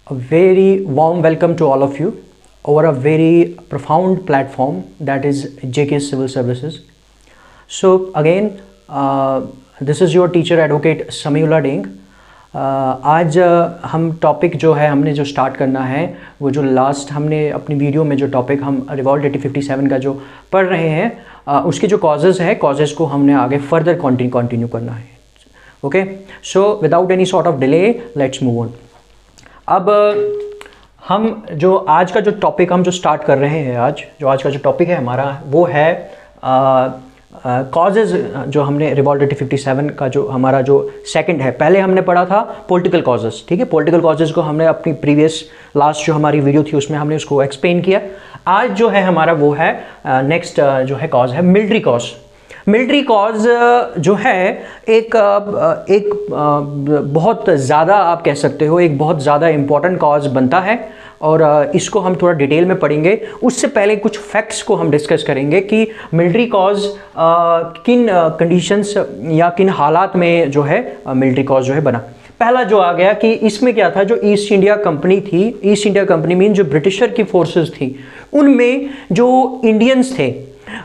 A very warm welcome to all of you over a very profound platform that is JK Civil Services. So again, this is your teacher advocate Samiullah Deng. आज हम topic जो है हमने जो start करना है वो जो लास्ट हमने अपनी वीडियो में जो टॉपिक हम रिवॉल्ट 8057 का जो पढ़ रहे हैं उसके जो कॉजेज़ है कॉजेज़ को हमने आगे फर्दर कंटिन्यू करना है. Okay, so without any sort of delay let's move on. अब हम जो आज का जो टॉपिक हम जो स्टार्ट कर रहे हैं आज का जो टॉपिक है हमारा वो है कॉजेज़. जो हमने रिवॉल्ट 8057 का जो हमारा जो सेकंड है, पहले हमने पढ़ा था पॉलिटिकल कॉजेज़. ठीक है, पॉलिटिकल कॉजेज़ को हमने अपनी प्रीवियस लास्ट जो हमारी वीडियो थी उसमें हमने उसको एक्सप्लेन किया. आज जो है हमारा वो है नेक्स्ट जो है कॉज है मिलिट्री कॉज. मिलिट्री कॉज जो है एक बहुत ज़्यादा आप कह सकते हो एक बहुत ज़्यादा इम्पॉर्टेंट कॉज बनता है और इसको हम थोड़ा डिटेल में पढ़ेंगे. उससे पहले कुछ फैक्ट्स को हम डिस्कस करेंगे कि मिलिट्री कॉज किन कंडीशंस या किन हालात में जो है मिलिट्री कॉज जो है बना. पहला जो आ गया कि इसमें क्या था, जो ईस्ट इंडिया कंपनी थी, ईस्ट इंडिया कंपनी मीन जो ब्रिटिशर की फोर्सेस थी, उनमें जो इंडियंस थे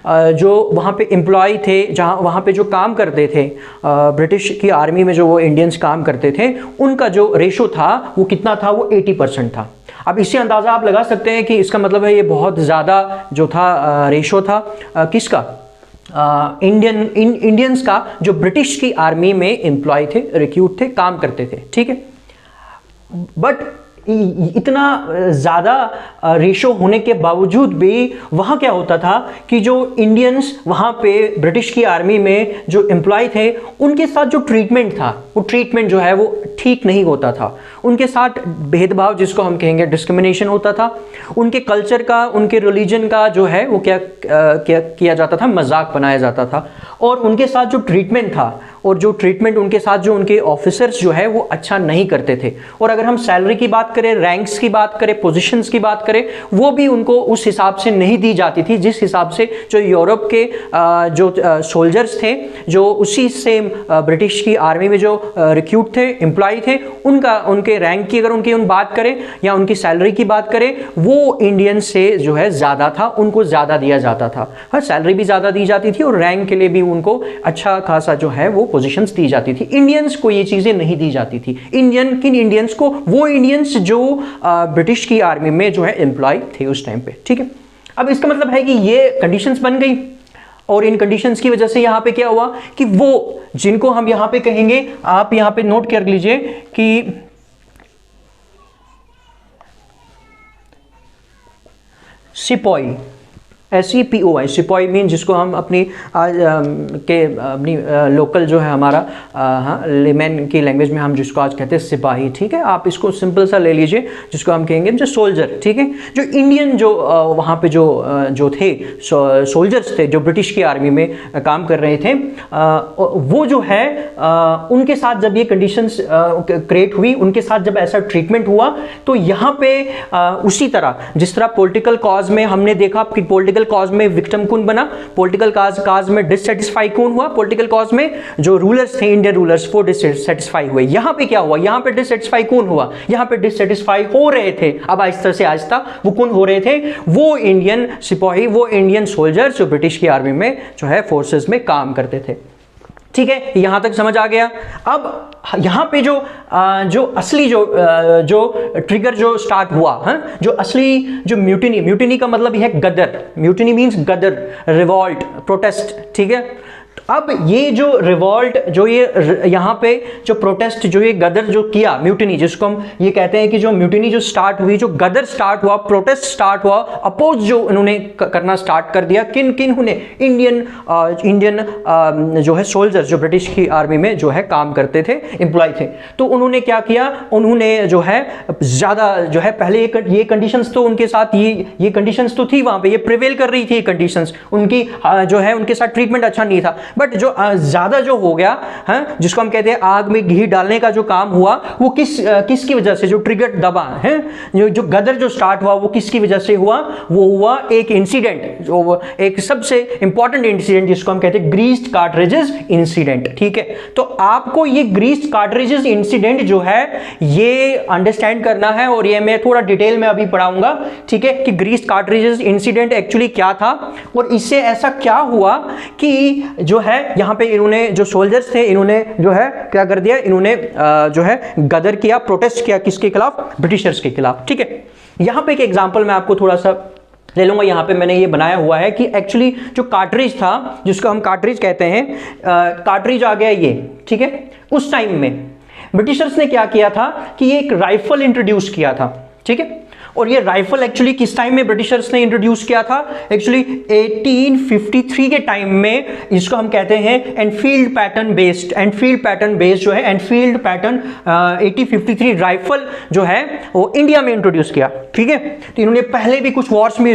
जो वहाँ पे एम्प्लॉय थे, जहाँ वहाँ पे जो काम करते थे ब्रिटिश की आर्मी में जो वो इंडियंस काम करते थे, उनका जो रेशो था वो कितना था, वो 80% था. अब इससे अंदाज़ा आप लगा सकते हैं कि इसका मतलब है ये बहुत ज़्यादा जो था रेशो था किसका, इंडियंस का जो ब्रिटिश की आर्मी में एम्प्लॉय थे, रिक्रूट थे, काम करते थे. ठीक है, बट इतना ज़्यादा रेशो होने के बावजूद भी वहाँ क्या होता था कि जो इंडियंस वहाँ पे ब्रिटिश की आर्मी में जो एम्प्लॉय थे उनके साथ जो ट्रीटमेंट था वो ट्रीटमेंट जो है वो ठीक नहीं होता था. उनके साथ भेदभाव जिसको हम कहेंगे डिस्क्रिमिनेशन होता था. उनके कल्चर का, उनके रिलीजन का जो है वो क्या किया जाता था, मजाक बनाया जाता था. और उनके साथ जो ट्रीटमेंट था और जो ट्रीटमेंट उनके साथ जो उनके ऑफिसर्स जो है वो अच्छा नहीं करते थे. और अगर हम सैलरी की बात करें, रैंक्स की बात करें, पोजीशंस की बात करें, वो भी उनको उस हिसाब से नहीं दी जाती थी जिस हिसाब से जो यूरोप के जो सोल्जर्स थे, जो उसी से ब्रिटिश की आर्मी में जो रिक्रूट थे, एम्प्लॉय थे, उनके रैंक की अगर उनकी बात करें या उनकी सैलरी की बात करें, वो इंडियन से जो है ज़्यादा था, उनको ज़्यादा दिया जाता था. हाँ, सैलरी भी ज़्यादा दी जाती थी और रैंक के लिए भी उनको अच्छा खासा जो है वो पोजीशंस दी जाती थी. इंडियंस को ये चीज़ें नहीं दी जाती थी. किन इंडियंस को, वो इंडियंस जो ब्रिटिश की आर्मी में जो है एम्प्लॉय थे उस टाइम पे. ठीक है, अब इसका मतलब है कि ये कंडीशंस बन गई और इन कंडीशंस की वजह से यहाँ पे क्या हुआ कि वो जिनको हम यहाँ पे कहेंगे, आप यहाँ पे नोट कर लीजिए कि सिपाही, SEPOI, सिपाही मीन जिसको हम अपनी अपनी लोकल जो है हमारा लेमैन की लैंग्वेज में हम जिसको आज कहते हैं सिपाही. ठीक है, आप इसको सिंपल सा ले लीजिए जिसको हम कहेंगे जो सोल्जर. ठीक है, जो इंडियन जो वहाँ पे जो थे सोल्जर्स थे जो ब्रिटिश की आर्मी में काम कर रहे थे, वो जो है उनके साथ जब ये कंडीशंस क्रिएट हुई, उनके साथ जब ऐसा ट्रीटमेंट हुआ, तो यहाँ पे उसी तरह जिस तरह पॉलिटिकल कॉज में हमने देखा कि पॉलिटिकल कॉज में विक्टिम कौन बना, पॉलिटिकल कॉज में डिससेटिस्फाई कौन हुआ, पॉलिटिकल कॉज में जो रूलर्स थे, इंडियन रूलर्स, वो डिससेटिस्फाई हुए. यहां पे क्या हुआ, यहां पे डिससेटिस्फाई कौन हुआ, यहां पे डिससेटिस्फाई हो रहे थे. अब आहिस्ता से आहिस्ता वो कौन हो रहे थे, वो इंडियन सिपाही, वो इंडियन सोल्जर्स जो ब्रिटिश की आर्मी में जो है फोर्सेस में काम करते थे. ठीक है, यहां तक समझ आ गया. अब यहां पे जो असली जो ट्रिगर जो स्टार्ट हुआ, जो असली जो म्यूटिनी का मतलब है गदर. म्यूटिनी मींस गदर, रिवॉल्ट, प्रोटेस्ट. ठीक है, अब ये जो रिवॉल्ट जो ये यहाँ पे जो प्रोटेस्ट जो ये गदर जो किया, म्यूटिनी जिसको हम ये कहते हैं कि जो म्यूटिनी जो स्टार्ट हुई, जो गदर स्टार्ट हुआ, प्रोटेस्ट स्टार्ट हुआ, अपोज जो उन्होंने करना स्टार्ट कर दिया, किन उन्हें इंडियन जो है सोल्जर्स जो ब्रिटिश की आर्मी में जो है काम करते थे, एम्प्लॉय थे. तो उन्होंने क्या किया, उन्होंने जो है ज़्यादा जो है पहले ये कंडीशंस तो उनके साथ ये कंडीशंस तो थी वहाँ पे, ये प्रिवेल कर रही थी ये कंडीशंस, उनकी जो है उनके साथ ट्रीटमेंट अच्छा नहीं था. बट जो ज़्यादा जो हो गया हाँ, जिसको हम कहते हैं आग में घी डालने का जो काम हुआ वो किसकी वजह से, जो ट्रिगर दबा है, जो गदर जो स्टार्ट हुआ वो किसकी वजह से हुआ, वो हुआ एक इंसिडेंट, जो एक सबसे इंपॉर्टेंट इंसिडेंट जिसको हम कहते हैं ग्रीस्ड कार्ट्रिजेस इंसिडेंट। ठीक है, तो आपको ये ग्रीस्ड कार्ट्रिजेस इंसिडेंट जो है ये अंडरस्टैंड करना है, और ये मैं थोड़ा डिटेल में अभी पढ़ाऊंगा। ठीक है, कि ग्रीस्ड कार्ट्रिजेस इंसिडेंट एक्चुअली क्या था और इससे ऐसा क्या हुआ कि जो है यहां पे इन्होंने जो सोल्जर्स थे इन्होंने जो है क्या कर दिया, इन्होंने जो है गदर किया, प्रोटेस्ट किया, किसके खिलाफ, ब्रिटिशर्स के खिलाफ। ठीक है, यहां पे एक एग्जांपल मैं आपको थोड़ा सा ले लूंगा। यहां पे मैंने ये बनाया हुआ है कि एक्चुअली जो कार्ट्रिज था, जिसको हम कार्ट्रिज कहते हैं, कार्ट्रिज आ गया ये। ठीक है, उस टाइम में ब्रिटिशर्स ने क्या किया था कि एक राइफल इंट्रोड्यूस किया था। ठीक है, और ये राइफल एक्चुअली किस टाइम में ब्रिटिशर्स ने इंट्रोड्यूस किया था, एक्चुअली 1853 के टाइम में। इसको हम कहते हैं एनफील्ड पैटर्न बेस्ड जो है एनफील्ड पैटर्न 1853 राइफल जो है वो इंडिया में इंट्रोड्यूस किया। ठीक है, तो इन्होंने पहले भी कुछ वॉर्स में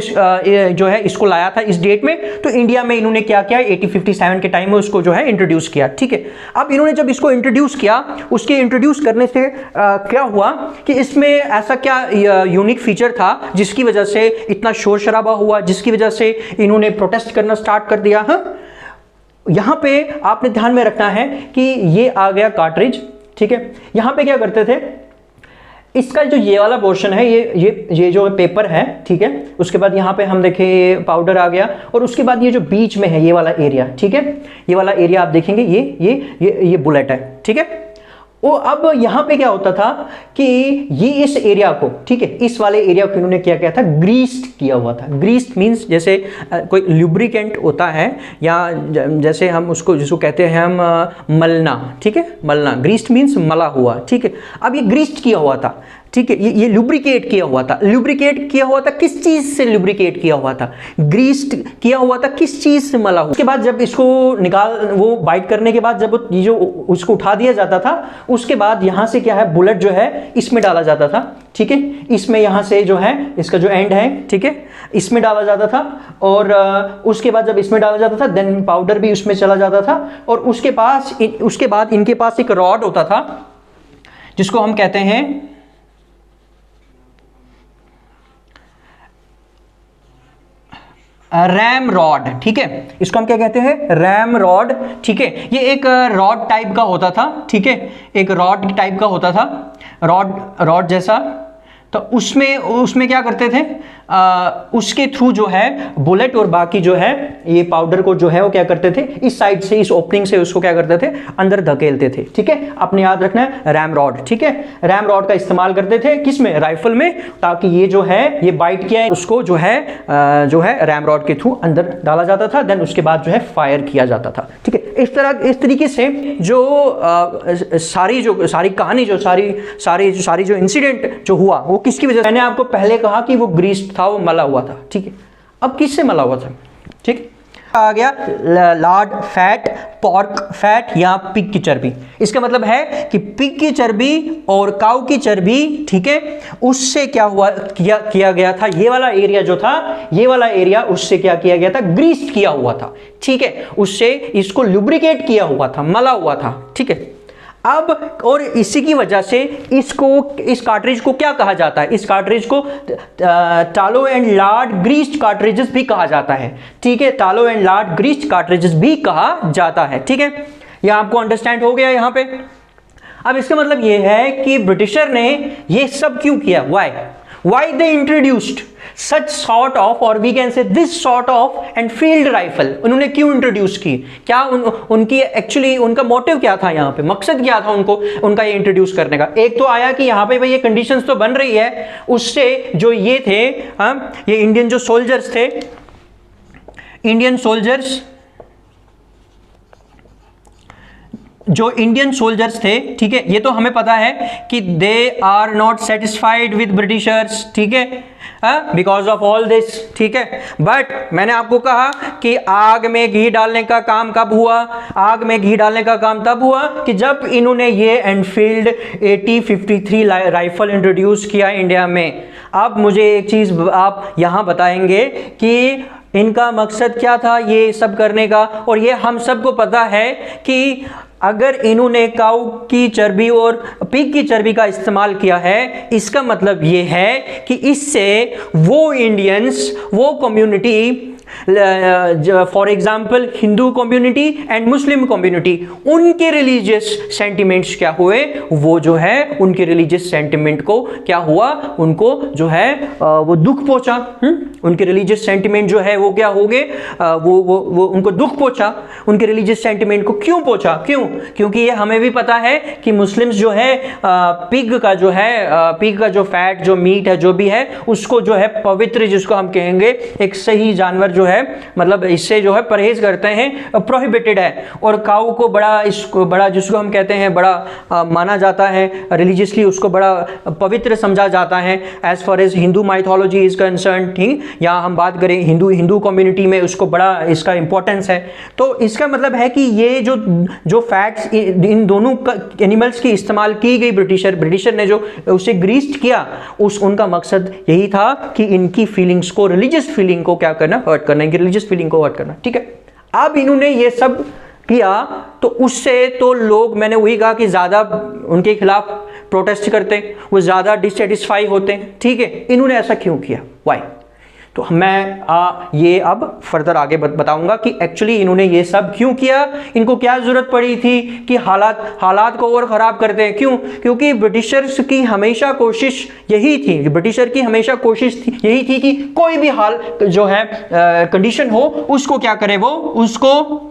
जो है इसको लाया था इस डेट में, तो इंडिया में इन्होंने क्या किया 1857 के टाइम में उसको जो है इंट्रोड्यूस किया। ठीक है, अब इन्होंने जब इसको इंट्रोड्यूस किया, उसके इंट्रोड्यूस करने से क्या हुआ कि इसमें ऐसा क्या यूनिक फीचर था जिसकी वजह से इतना शोर शराबा हुआ, जिसकी वजह से इन्होंने प्रोटेस्ट करना स्टार्ट कर दिया। हाँ, यहां पे आपने ध्यान में रखना है कि ये आ गया कार्ट्रिज। ठीक है, यहां पे क्या करते थे, इसका जो ये वाला पोर्शन है, ये जो पेपर है, ठीक है, उसके बाद यहाँ पे हम देखें पाउडर आ गया, और उसके बाद ये जो बीच में है ये वाला एरिया, ठीक है, ये वाला एरिया आप देखेंगे ये बुलेट है। ठीक है, वो अब यहाँ पे क्या होता था कि ये इस एरिया को, ठीक है, इस वाले एरिया को इन्होंने क्या किया था, ग्रीस्ड किया हुआ था। ग्रीस्ड मींस जैसे कोई लुब्रिकेंट होता है, या जैसे हम उसको जिसको कहते हैं हम मलना। ठीक है, मलना, ग्रीस्ड मींस मला हुआ। ठीक है, अब ये ग्रीस्ड किया हुआ था। ठीक है, ये लुब्रिकेट किया हुआ था। लुब्रिकेट किया हुआ था किस चीज से लुब्रिकेट किया हुआ था, ग्रीस्ड किया हुआ था किस चीज से मला हुआ। उसके बाद जब इसको वो बाइट करने के बाद जब ये जो उसको उठा दिया जाता था, उसके बाद यहां से क्या है, बुलेट जो है इसमें डाला जाता था। ठीक है, इसमें यहां से जो है इसका जो एंड है, ठीक है, इसमें डाला जाता था, और उसके बाद जब इसमें डाला जाता था देन पाउडर भी उसमें चला जाता था, और उसके बाद इनके पास एक रॉड होता था जिसको हम कहते हैं रैम रॉड। ठीक है, इसको हम क्या कहते हैं, रैम रॉड। ठीक है, ये एक रॉड टाइप का होता था। ठीक है, एक रॉड टाइप का होता था, रॉड जैसा। तो उसमें क्या करते थे, उसके थ्रू जो है बुलेट और बाकी जो है ये पाउडर को जो है वो क्या करते थे, इस साइड से, इस ओपनिंग से उसको क्या करते थे, अंदर धकेलते थे। ठीक है, आपने याद रखना है रैम रॉड। ठीक है, रैम रॉड का इस्तेमाल करते थे किसमें, राइफल में, ताकि ये जो है ये बाइट किया है उसको जो है रैम रॉड के थ्रू अंदर डाला जाता था, देन उसके बाद जो है फायर किया जाता था। ठीक है, इस तरीके से जो सारी कहानी, जो सारी जो इंसिडेंट जो हुआ वो किसकी वजह से, मैंने आपको पहले कहा कि वो ग्रीस्ड था, वो मला हुआ था। ठीक है, अब किससे मला हुआ था, ठीक आ गया लार्ड फैट, पॉर्क फैट या पिग की चर्बी। इसका मतलब है कि पिग की चर्बी और काऊ की चर्बी, ठीक है, उससे क्या हुआ, किया गया था, ये वाला एरिया जो था, ये वाला एरिया उससे क्या किया गया था, ग्रीस्ड किया हुआ था। ठीक है, उससे इसको लुब्रिकेट किया हुआ था, मला हुआ था। ठीक है, अब और इसी की वजह से इस कार्ट्रिज को क्या कहा जाता है, इस कार्ट्रिज को टालो एंड लार्ड ग्रीस्ड कार्ट्रिजेस भी कहा जाता है। ठीक है, टालो एंड लार्ड ग्रीस्ड कार्ट्रिजेस भी कहा जाता है। ठीक है, यह आपको अंडरस्टैंड हो गया यहां पे। अब इसका मतलब यह है कि ब्रिटिशर ने यह सब क्यों किया, why they introduced such sort of, और we can say this sort of Enfield rifle, उन्होंने क्यों इंट्रोड्यूस की, क्या उनकी एक्चुअली उनका मोटिव क्या था, यहाँ पे मकसद क्या था उनका ये इंट्रोड्यूस करने का। एक तो आया कि यहाँ पे भाई ये कंडीशंस तो बन रही है, उससे जो ये थे, ये इंडियन जो सोल्जर्स थे, इंडियन सोल्जर्स थे, ठीक है, ये तो हमें पता है कि they are not satisfied with Britishers. ठीक है, बिकॉज ऑफ ऑल दिस। ठीक है, बट मैंने आपको कहा कि आग में घी डालने का काम कब हुआ, आग में घी डालने का काम तब हुआ कि जब इन्होंने ये एनफील्ड 1853 राइफल इंट्रोड्यूस किया इंडिया में। अब मुझे एक चीज आप यहां बताएंगे कि इनका मकसद क्या था ये सब करने का, और ये हम सबको पता है कि अगर इन्होंने काऊ की चर्बी और पिग की चर्बी का इस्तेमाल किया है, इसका मतलब ये है कि इससे वो इंडियंस, वो community, for example Hindu community and Muslim community, उनके रिलीजियस सेंटिमेंट्स क्या हुए, वो जो है उनके रिलीजियस सेंटिमेंट को क्या हुआ, उनको जो है वो दुख पहुंचा। उनके रिलीजियस सेंटिमेंट जो है वो क्या हो गए, वो उनको दुख पहुंचा। उनके रिलीजियस सेंटिमेंट को क्यों पहुंचा, क्यों? क्योंकि ये हमें भी पता है कि मुस्लिम्स जो है पिग का जो है पिग का जो फैट, जो मीट है, जो भी है, उसको जो है पवित्र, जिसको हम कहेंगे एक सही जानवर जो है, मतलब इससे जो है परहेज करते हैं, प्रोहिबिटेड है। और काऊ को बड़ा जिसको हम कहते हैं बड़ा माना जाता है रिलीजियसली, उसको बड़ा पवित्र समझा जाता है as far as Hindu mythology is concern. ठीक, यहाँ हम बात करें हिंदू कम्युनिटी में उसको बड़ा इसका इंपॉर्टेंस है। तो इसका मतलब है कि ये जो फैट्स इन दोनों एनिमल्स की इस्तेमाल की गई, ब्रिटिशर ने जो उसे ग्रीस्ड किया, उनका मकसद यही था कि इनकी फीलिंग्स को, रिलीजियस फीलिंग को क्या करना, हर्ट करना, इनकी रिलीजियस फीलिंग को हर्ट करना। ठीक है, अब इन्होंने ये सब किया तो उससे तो लोग, मैंने वही कहा कि ज्यादा उनके खिलाफ प्रोटेस्ट करते हैं, वो ज्यादा डिससेटिस्फाई होते हैं। ठीक है, इन्होंने ऐसा क्यों किया, व्हाई? तो मैं ये अब फर्दर आगे बताऊंगा कि एक्चुअली इन्होंने ये सब क्यों किया, इनको क्या जरूरत पड़ी थी कि हालात को और ख़राब करते हैं। क्यों? क्योंकि ब्रिटिशर्स की हमेशा कोशिश यही थी, ब्रिटिशर की हमेशा कोशिश यही थी कि कोई भी हाल जो है कंडीशन हो, उसको क्या करे, वो उसको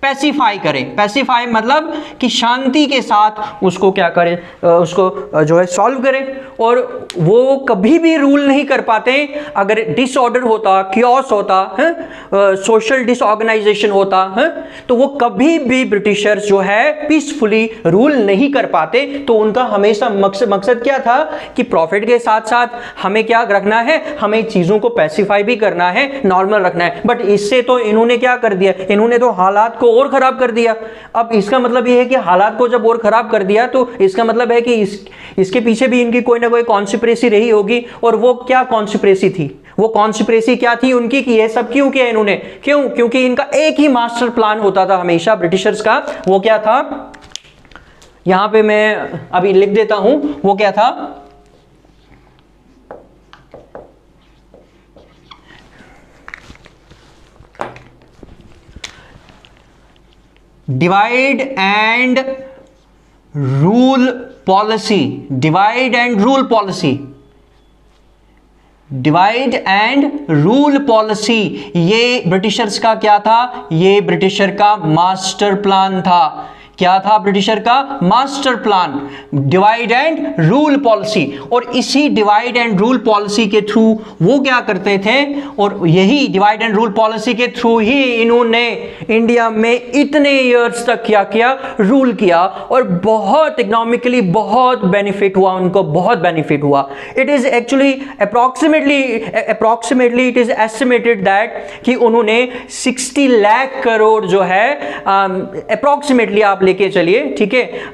पैसिफाई करें। पैसिफाई मतलब कि शांति के साथ उसको क्या करें, उसको जो है सॉल्व करें। और वो कभी भी रूल नहीं कर पाते अगर डिसऑर्डर होता, क्योस होता है, सोशल डिसऑर्गेनाइजेशन होता है, तो वो कभी भी ब्रिटिशर्स जो है पीसफुली रूल नहीं कर पाते। तो उनका हमेशा मकसद क्या था कि प्रॉफिट के साथ साथ हमें क्या रखना है, हमें चीज़ों को पैसिफाई भी करना है, नॉर्मल रखना है। बट इससे तो इन्होंने क्या कर दिया, इन्होंने तो हालात को और खराब कर दिया। अब इसका मतलब यह है कि हालात को जब और खराब कर दिया तो इसका मतलब है कि इसके पीछे भी इनकी कोई ना कोई कॉन्स्पिरेसी रही होगी। और वो क्या कॉन्स्पिरेसी थी, वो कॉन्स्पिरेसी क्या थी उनकी कि ये सब क्यों किया इन्होंने? क्यों? क्योंकि इनका एक ही मास्टर प्लान होता था हमेशा ब्रिटिशर्स का। वो क्या था, यहां पे मैं अभी लिख देता हूं, वो क्या था, divide and rule policy. Divide and rule policy, divide and rule policy, ये ब्रिटिशर्स का क्या था, ये ब्रिटिशर का मास्टर प्लान था। क्या था ब्रिटिशर का master plan? Divide and rule policy. और इसी डिवाइड एंड रूल पॉलिसी के थ्रू वो क्या करते थे, और यही डिवाइड एंड रूल पॉलिसी के थ्रू ही इन्होंने इंडिया में इतने इयर्स तक क्या किया, रूल किया। और बहुत इकोनॉमिकली बहुत बेनिफिट हुआ उनको, बहुत बेनिफिट हुआ। It is actually approximately it is estimated that कि उन्होंने 60 लाख करोड़ जो है, अप्रॉक्सीमेटली आप लेके चलिए, ठीक है,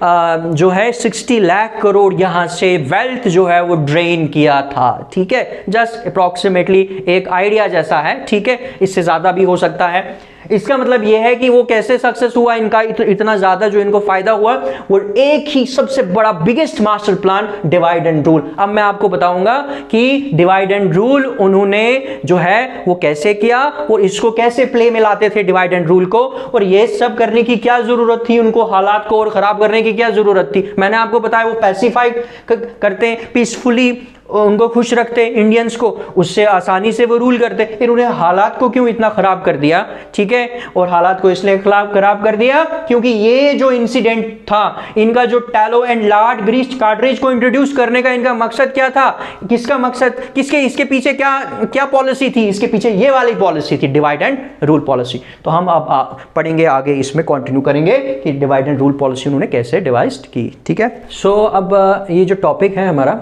जो है 60 लाख करोड़ यहां से वेल्थ जो है वो ड्रेन किया था। ठीक है, जस्ट अप्रॉक्सीमेटली एक आइडिया जैसा है। ठीक है, इससे ज्यादा भी हो सकता है। इसका मतलब यह है कि वो कैसे सक्सेस हुआ, इनका इतना ज्यादा जो इनको फायदा हुआ, वो एक ही सबसे बड़ा biggest master plan divide and rule. अब मैं आपको बताऊंगा कि डिवाइड एंड रूल उन्होंने जो है वो कैसे किया और इसको कैसे प्ले में लाते थे डिवाइड एंड रूल को, और ये सब करने की क्या जरूरत थी, उनको हालात को और खराब करने की क्या जरूरत थी। मैंने आपको बताया वो पैसिफाई करते हैं, पीसफुली उनको खुश रखते इंडियंस को, उससे आसानी से वो रूल करते। इन्होंने हालात को क्यों इतना खराब कर दिया? ठीक है, और हालात को इसलिए खराब कर दिया क्योंकि ये जो इंसिडेंट था, इनका जो tallow and Lord greased cartridge को इंट्रोड्यूस करने का इनका मकसद क्या था, किसका मकसद, इसके पीछे क्या पॉलिसी थी? इसके पीछे ये वाली पॉलिसी थी, डिवाइड एंड रूल पॉलिसी। तो हम अब पढ़ेंगे आगे, इसमें कंटिन्यू करेंगे कि डिवाइड एंड रूल पॉलिसी उन्होंने कैसे डिवाइस की। ठीक है, सो अब ये जो टॉपिक है हमारा,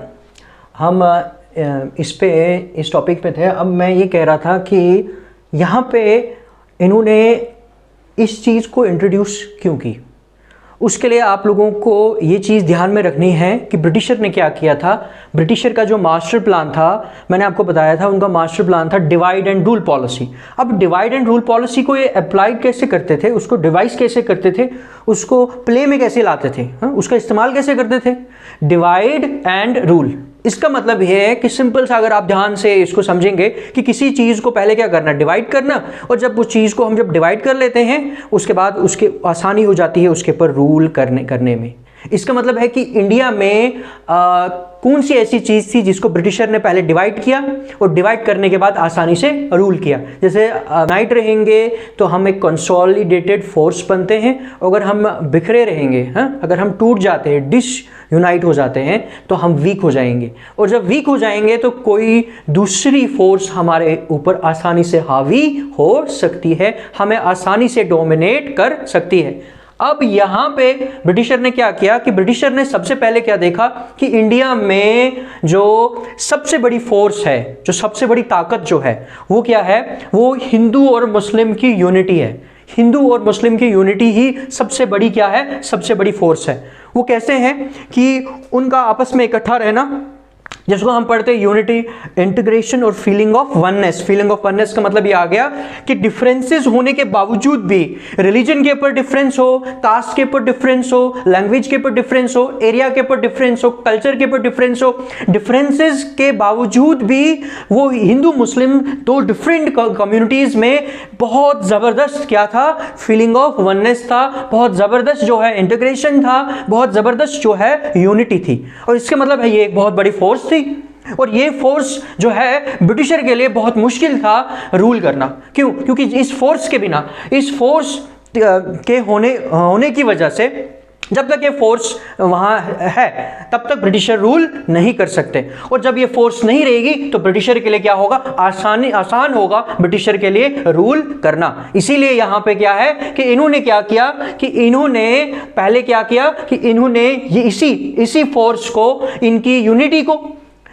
हम इस टॉपिक पे थे। अब मैं ये कह रहा था कि यहाँ पे इन्होंने इस चीज़ को इंट्रोड्यूस क्यों की, उसके लिए आप लोगों को ये चीज़ ध्यान में रखनी है कि ब्रिटिशर ने क्या किया था। ब्रिटिशर का जो मास्टर प्लान था, मैंने आपको बताया था, उनका मास्टर प्लान था डिवाइड एंड रूल पॉलिसी। अब डिवाइड एंड रूल पॉलिसी को ये अप्लाइड कैसे करते थे, उसको डिवाइस कैसे करते थे, उसको प्ले में कैसे लाते थे, उसका इस्तेमाल कैसे करते थे, डिवाइड एंड रूल। इसका मतलब यह है कि सिंपल सा अगर आप ध्यान से इसको समझेंगे कि किसी चीज़ को पहले क्या करना, डिवाइड करना, और जब उस चीज़ को हम जब डिवाइड कर लेते हैं उसके बाद उसके आसानी हो जाती है उसके ऊपर रूल करने में। इसका मतलब है कि इंडिया में कौन सी ऐसी चीज़ थी जिसको ब्रिटिशर ने पहले डिवाइड किया और डिवाइड करने के बाद आसानी से रूल किया। जैसे यूनाइट रहेंगे तो हम एक कंसोलिडेटेड फोर्स बनते हैं, अगर हम बिखरे रहेंगे, अगर हम टूट जाते हैं, यूनाइट हो जाते हैं, तो हम वीक हो जाएंगे, और जब वीक हो जाएंगे तो कोई दूसरी फोर्स हमारे ऊपर आसानी से हावी हो सकती है, हमें आसानी से डोमिनेट कर सकती है। अब यहां पे ब्रिटिशर ने क्या किया कि ब्रिटिशर ने सबसे पहले क्या देखा कि इंडिया में जो सबसे बड़ी फोर्स है, जो सबसे बड़ी ताकत जो है वो क्या है, वो हिंदू और मुस्लिम की यूनिटी है। हिंदू और मुस्लिम की यूनिटी ही सबसे बड़ी क्या है, सबसे बड़ी फोर्स है। वो कैसे हैं कि उनका आपस में इकट्ठा रहना, जिसको हम पढ़ते हैं यूनिटी, इंटीग्रेशन और feeling of oneness. Feeling of oneness का मतलब ये आ गया कि डिफरेंसेस होने के बावजूद भी, रिलीजन के ऊपर डिफरेंस हो, कास्ट के ऊपर डिफरेंस हो, लैंग्वेज के ऊपर डिफरेंस हो, एरिया के ऊपर डिफरेंस हो, कल्चर के ऊपर डिफरेंस हो, डिफरेंसेस के बावजूद भी वो हिंदू मुस्लिम दो डिफरेंट कम्युनिटीज में बहुत ज़बरदस्त क्या था, फीलिंग ऑफ वननेस था, बहुत ज़बरदस्त जो है इंटीग्रेशन था, बहुत ज़बरदस्त जो है यूनिटी थी। और इसके मतलब है ये एक बहुत बड़ी फोर्स थी, और ये फोर्स जो है ब्रिटिशर के लिए बहुत मुश्किल था रूल करना। क्यों? क्योंकि इस फोर्स के बिना, इस फोर्स के होने की वजह से, जब तक ये फोर्स वहाँ है तब तक ब्रिटिशर रूल नहीं कर सकते, और जब ये फोर्स नहीं रहेगी तो ब्रिटिशर के लिए क्या होगा, आसान होगा ब्रिटिशर के लिए रूल करना। इसीलिए यहाँ पे क्या है कि इन्होंने क्या किया कि इन्होंने पहले क्या किया कि इन्होंने ये इसी फोर्स को, इनकी यूनिटी को,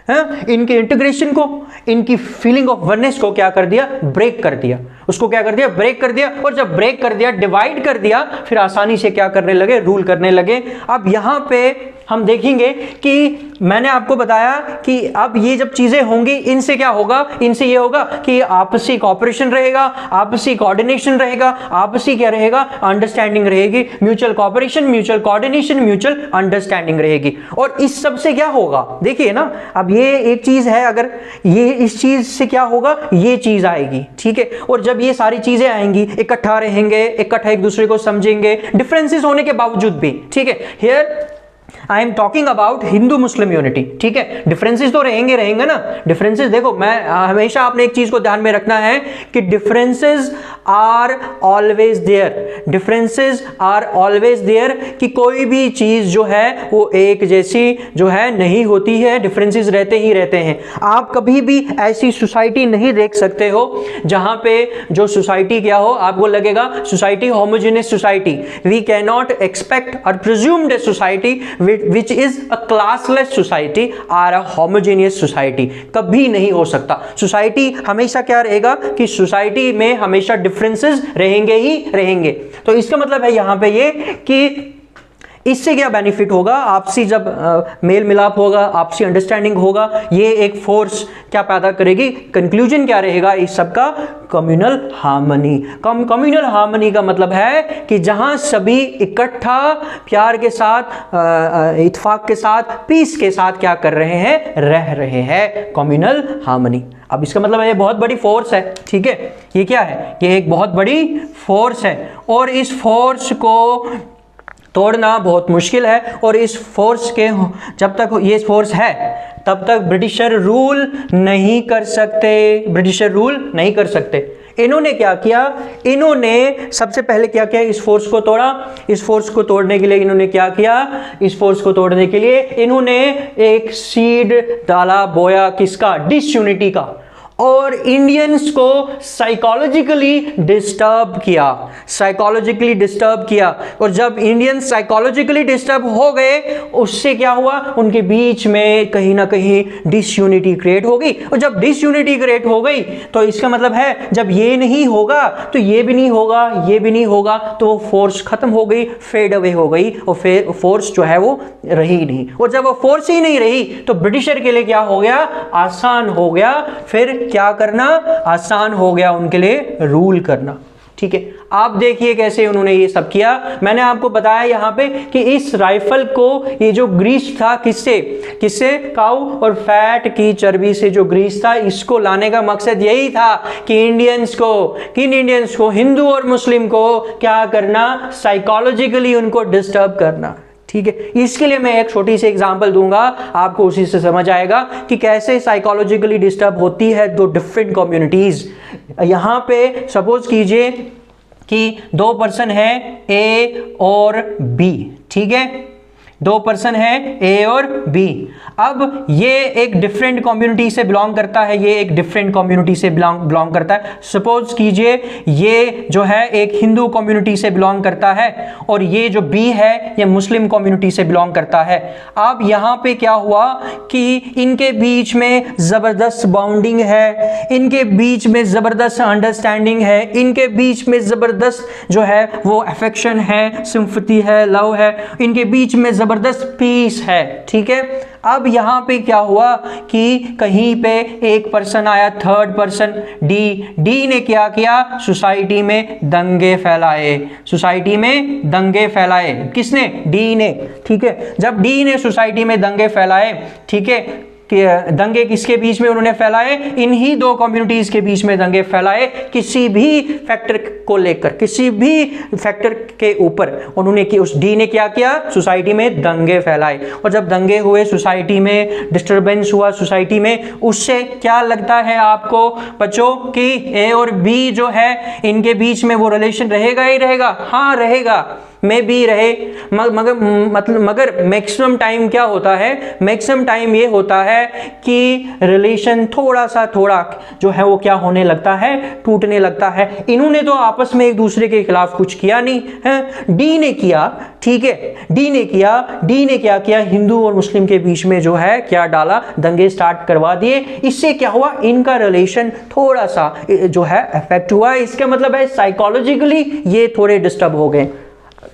इनके इंटीग्रेशन को, इनकी फीलिंग ऑफ वननेस को क्या कर दिया, ब्रेक कर दिया। उसको क्या कर दिया, ब्रेक कर दिया, और जब ब्रेक कर दिया, डिवाइड कर दिया, फिर आसानी से क्या करने लगे, रूल करने लगे। अब यहां पे हम देखेंगे कि मैंने आपको बताया कि अब ये जब चीजें होंगी, इनसे क्या होगा, इनसे ये होगा कि आपसी कॉपरेशन रहेगा, आपसी कोऑर्डिनेशन रहेगा, आपसी क्या रहेगा, अंडरस्टैंडिंग रहेगी, mutual cooperation, mutual coordination, mutual understanding रहेगी। और इस सब से क्या होगा, देखिए ना, अब ये एक चीज है, अगर ये इस चीज से क्या होगा, ये चीज आएगी, ठीक है। और जब ये सारी चीजें आएंगी, इकट्ठा रहेंगे, इकट्ठा एक दूसरे को समझेंगे, डिफरेंसेस होने के बावजूद भी, ठीक है। Here I am talking about Hindu Muslim unity, ठीक है। डिफरेंसेस तो रहेंगे ना, डिफरेंसेस देखो, मैं हमेशा आपने एक चीज को ध्यान में रखना है कि differences are always there, differences are always there, कि कोई भी चीज जो है वो एक जैसी जो है नहीं होती है, डिफरेंसेस रहते ही रहते हैं। आप कभी भी ऐसी सोसाइटी नहीं देख सकते हो जहां पे जो सोसाइटी क्या हो, आपको लगेगा society homogeneous society. We can not expect और presumed society which is a classless society or a homogeneous society, कभी नहीं हो सकता। सोसाइटी हमेशा क्या रहेगा कि सोसाइटी में हमेशा डिफरेंसेस रहेंगे ही रहेंगे। तो इसका मतलब है यहां पे ये कि इससे क्या बेनिफिट होगा, आपसी जब मेल मिलाप होगा, आपसी अंडरस्टैंडिंग होगा, ये एक फोर्स क्या पैदा करेगी, कंक्लूजन क्या रहेगा इस सब का, कम्युनल हार्मनी। कम्युनल हार्मनी का मतलब है कि जहां सभी इकट्ठा प्यार के साथ, इत्तेफाक के साथ, पीस के साथ क्या कर रहे हैं, रह रहे हैं, कम्युनल हार्मनी। अब इसका मतलब है ये बहुत बड़ी फोर्स है, ठीक है। ये क्या है, ये एक बहुत बड़ी फोर्स है, और इस फोर्स को तोड़ना बहुत मुश्किल है। और इस फोर्स के, जब तक ये फोर्स है तब तक ब्रिटिशर रूल नहीं कर सकते, ब्रिटिशर रूल नहीं कर सकते। इन्होंने क्या किया, इन्होंने सबसे पहले क्या किया, इस फोर्स को तोड़ा। इस फोर्स को तोड़ने के लिए इन्होंने क्या किया, इस फोर्स को तोड़ने के लिए इन्होंने एक सीड डाला, बोया, किसका, डिसयूनिटी का। और इंडियंस को साइकोलॉजिकली डिस्टर्ब किया, साइकोलॉजिकली डिस्टर्ब किया। और जब इंडियंस साइकोलॉजिकली डिस्टर्ब हो गए, उससे क्या हुआ, उनके बीच में कहीं ना कहीं डिसयूनिटी क्रिएट हो गई। और जब डिसयूनिटी क्रिएट हो गई तो इसका मतलब है जब ये नहीं होगा तो ये भी नहीं होगा, ये भी नहीं होगा, तो वो फोर्स खत्म हो गई, फेड अवे हो गई, और फिर फोर्स जो है वो रही नहीं। और जब वो फोर्स ही नहीं रही तो ब्रिटिशर के लिए क्या हो गया, आसान हो गया फिर क्या करना, आसान हो गया उनके लिए रूल करना। ठीक है, आप देखिए कैसे उन्होंने ये सब किया। मैंने आपको बताया यहां पे कि इस राइफल को, ये जो ग्रीस था, किससे काऊ और फैट की चर्बी से जो ग्रीस था, इसको लाने का मकसद यही था कि इंडियंस को हिंदू और मुस्लिम को क्या करना, साइकोलॉजिकली उनको डिस्टर्ब करना। ठीक है, इसके लिए मैं एक छोटी सी एग्जांपल दूंगा, आपको उसी से समझ आएगा कि कैसे साइकोलॉजिकली डिस्टर्ब होती है दो डिफरेंट कम्युनिटीज। यहां पे सपोज कीजिए कि दो पर्सन है ए और बी। ठीक है, दो पर्सन है ए और बी। अब ये एक डिफरेंट कम्युनिटी से बिलोंग करता है, ये एक डिफरेंट कम्युनिटी से बिलोंग करता है। सपोज कीजिए ये जो है एक हिंदू कम्युनिटी से बिलोंग करता है और ये जो बी है ये मुस्लिम कम्युनिटी से बिलोंग करता है। अब यहाँ पे क्या हुआ कि इनके बीच में ज़बरदस्त बॉन्डिंग है, इनके बीच में ज़बरदस्त अंडरस्टैंडिंग है, इनके बीच में ज़बरदस्त जो है वो अफेक्शन है, सिंपैथी है, लव है, इनके बीच में ज़बरदस्त पीस है। ठीक है, अब यहां पे क्या हुआ कि कहीं पे एक पर्सन आया, थर्ड पर्सन डी ने क्या किया, सोसाइटी में दंगे फैलाए, सोसाइटी में दंगे फैलाए। किसने, डी ने। ठीक है, जब डी ने सोसाइटी में दंगे फैलाए, ठीक है, दंगे किसके बीच में उन्होंने फैलाए, इन्हीं दो कम्युनिटीज के बीच में दंगे फैलाए, किसी भी फैक्टर को लेकर, किसी भी फैक्टर के ऊपर उन्होंने की, उस डी ने क्या किया, सोसाइटी में दंगे फैलाए। और जब दंगे हुए, सोसाइटी में डिस्टरबेंस हुआ सोसाइटी में, उससे क्या लगता है आपको बच्चों कि ए और बी जो है इनके बीच में वो रिलेशन रहेगा ही रहेगा? हाँ रहेगा, में भी रहे, मगर मैक्सिमम टाइम क्या होता है, मैक्सिमम टाइम ये होता है कि रिलेशन थोड़ा जो है वो क्या होने लगता है, टूटने लगता है। इन्होंने तो आपस में एक दूसरे के खिलाफ कुछ किया नहीं है, डी ने किया। ठीक है, डी ने क्या किया, हिंदू और मुस्लिम के बीच में जो है क्या डाला, दंगे स्टार्ट करवा दिए। इससे क्या हुआ, इनका रिलेशन थोड़ा सा जो है अफेक्ट हुआ। इसका मतलब है साइकोलॉजिकली ये थोड़े डिस्टर्ब हो गए।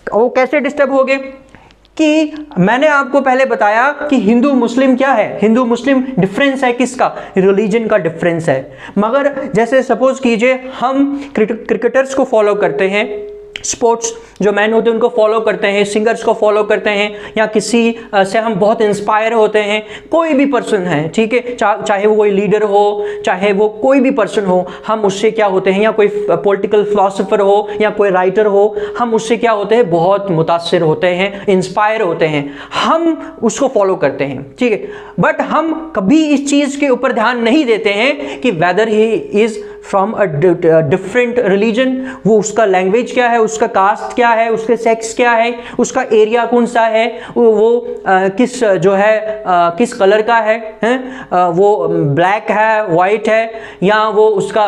वो कैसे डिस्टर्ब हो गए कि मैंने आपको पहले बताया कि हिंदू मुस्लिम क्या है, हिंदू मुस्लिम डिफरेंस है किसका, रिलीजन का डिफरेंस है। मगर जैसे सपोज कीजिए हम क्रिकेटर्स को फॉलो करते हैं, स्पोर्ट्स जो मैन होते हैं उनको फॉलो करते हैं, सिंगर्स को फॉलो करते हैं, या किसी से हम बहुत इंस्पायर होते हैं, कोई भी पर्सन है। ठीक है, चाहे वो कोई लीडर हो, चाहे वो कोई भी पर्सन हो, हम उससे क्या होते हैं, या कोई पॉलिटिकल फिलोसोफर हो या कोई राइटर हो, हम उससे क्या होते हैं, बहुत मुतासिर होते हैं, इंस्पायर होते हैं, हम उसको फॉलो करते हैं। ठीक है, बट हम कभी इस चीज़ के ऊपर ध्यान नहीं देते हैं कि weather he is from a different religion, वो उसका लैंग्वेज क्या है, उसका कास्ट क्या है, उसके सेक्स क्या है, उसका एरिया कौन सा है, वो किस जो है किस कलर का है, वो ब्लैक है, वाइट है, या वो उसका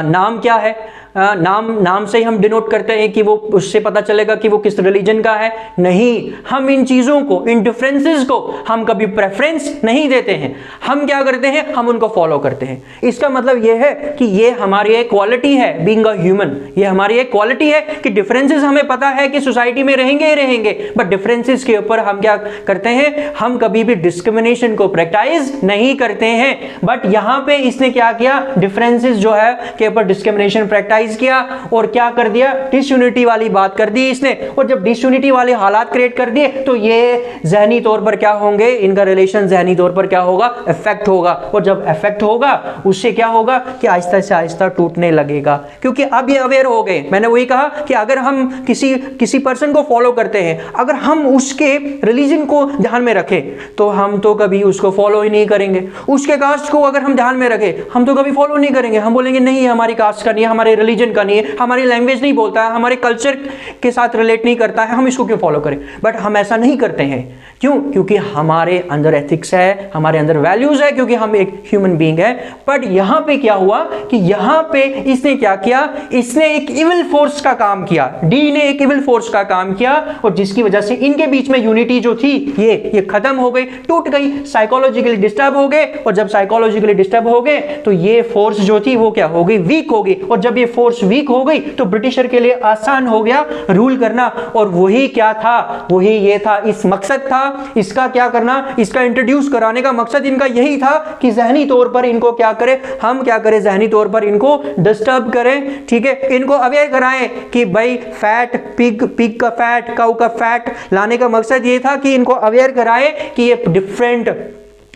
नाम क्या है। नाम से ही हम डिनोट करते हैं कि वो, उससे पता चलेगा कि वो किस रिलीजन का है। नहीं, हम इन चीज़ों को, इन डिफरेंसेस को हम कभी प्रेफरेंस नहीं देते हैं। हम क्या करते हैं, हम उनको फॉलो करते हैं। इसका मतलब ये है कि ये हमारी एक क्वालिटी है, बीइंग अ ह्यूमन, ये हमारी एक क्वालिटी है कि डिफरेंसेस हमें पता है कि सोसाइटी में रहेंगे ही रहेंगे, बट डिफरेंसेस के ऊपर हम क्या करते हैं, हम कभी भी डिस्क्रिमिनेशन को प्रैक्टिस नहीं करते हैं। बट यहां पे इसने क्या किया, डिफरेंसेस जो है के ऊपर डिस्क्रिमिनेशन प्रैक्टिस किया और क्या कर दिया, डिसयूनिटी वाली बात कर दी इसने। और जब डिसयूनिटी वाले हालात क्रिएट कर दिए तो ये जहनी तौर पर क्या होंगे, इनका रिलेशन जहनी तौर पर क्या होगा, इफेक्ट होगा। और जब इफेक्ट होगा उससे क्या होगा कि आहिस्ता से आहिस्ता टूटने लगेगा, क्योंकि अब ये अवेयर हो गए। मैंने वही कहा कि अगर हम किसी पर्सन को फॉलो करते हैं, अगर हम उसके रिलीजन को ध्यान में रखें तो हम तो कभी उसको फॉलो ही नहीं करेंगे। उसके कास्ट को अगर हम ध्यान में रखें हम तो कभी फॉलो नहीं करेंगे, हम बोलेंगे नहीं हमारी कास्ट का नहीं है, हमारे रिलीजन का नहीं है, हमारी लैंग्वेज नहीं बोलता है, हमारे कल्चर के साथ रिलेट नहीं करता है, हम इसको क्यों फॉलो करें? बट हम ऐसा नहीं करते हैं। क्यों? क्योंकि हमारे अंदर एथिक्स है, हमारे अंदर वैल्यूज है, क्योंकि हम एक ह्यूमन बीइंग है। बट यहां पे क्या हुआ कि यहां पे इसने क्या किया, इसने एक इविल फोर्स का काम किया, डी ने एक इविल फोर्स का काम किया, और जिसकी वजह से इनके बीच में यूनिटी जो थी ये खत्म हो गई, टूट गई, साइकोलॉजिकली डिस्टर्ब हो गए। और जब साइकोलॉजिकली डिस्टर्ब हो गए तो ये फोर्स जो थी वो क्या हो गई, वीक हो गई। और जब ये फोर्स वीक हो गई तो ब्रिटिशर के लिए आसान हो गया रूल करना। और वही क्या था, वही ये था, इस मकसद था इसका क्या करना, इसका इंट्रोड्यूस कराने का मकसद इनका यही था कि जहनी तौर पर इनको क्या करें, हम क्या करें, जहनी तौर पर इनको डिस्टर्ब करें, ठीक है, इनको अवेयर कराएं कि भाई फैट, पिग का फैट, काऊ का फैट लाने का मकसद ये था कि इनको अवेयर कराएं कि ये डिफरेंट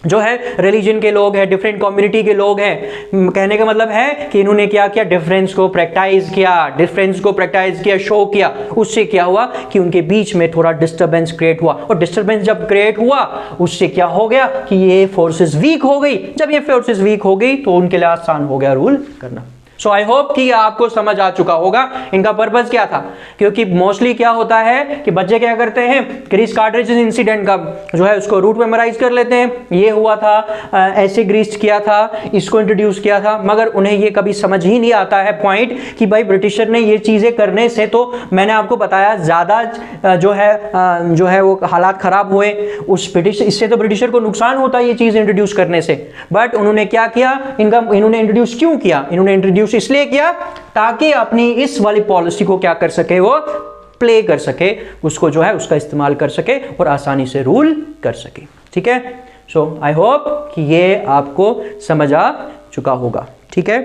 जो है रिलीजन के लोग हैं, डिफरेंट कम्युनिटी के लोग हैं। कहने का मतलब है कि इन्होंने क्या किया, डिफरेंस को प्रैक्टिस किया, शो किया। उससे क्या हुआ कि उनके बीच में थोड़ा डिस्टर्बेंस क्रिएट हुआ, और डिस्टर्बेंस जब क्रिएट हुआ उससे क्या हो गया कि ये फोर्सेस वीक हो गई। जब ये फोर्सेस वीक हो गई तो उनके लिए आसान हो गया रूल करना। सो आई होप कि आपको समझ आ चुका होगा इनका पर्पस क्या था। क्योंकि मोस्टली क्या होता है कि बच्चे क्या करते हैं, ग्रीस कार्ट्रिज इंसिडेंट का जो है उसको रूट मेमोराइज कर लेते हैं, ये हुआ था, ऐसे ग्रीस किया था, इसको इंट्रोड्यूस किया था, मगर उन्हें ये कभी समझ ही नहीं आता है पॉइंट कि भाई ब्रिटिशर ने ये चीज़ें करने से, तो मैंने आपको बताया ज़्यादा जो है वो हालात ख़राब हुए उस इससे तो ब्रिटिशर को नुकसान होता है ये चीज़ इंट्रोड्यूस करने से। बट उन्होंने क्या किया, इन्होंने इंट्रोड्यूस क्यों किया, इन्होंने इंट्रोड्यूस इसलिए किया ताकि अपनी इस वाली पॉलिसी को क्या कर सके, वो प्ले कर सके, उसको जो है उसका इस्तेमाल कर सके और आसानी से रूल कर सके। ठीक है, सो आई होप कि ये आपको समझ आ चुका होगा। ठीक है।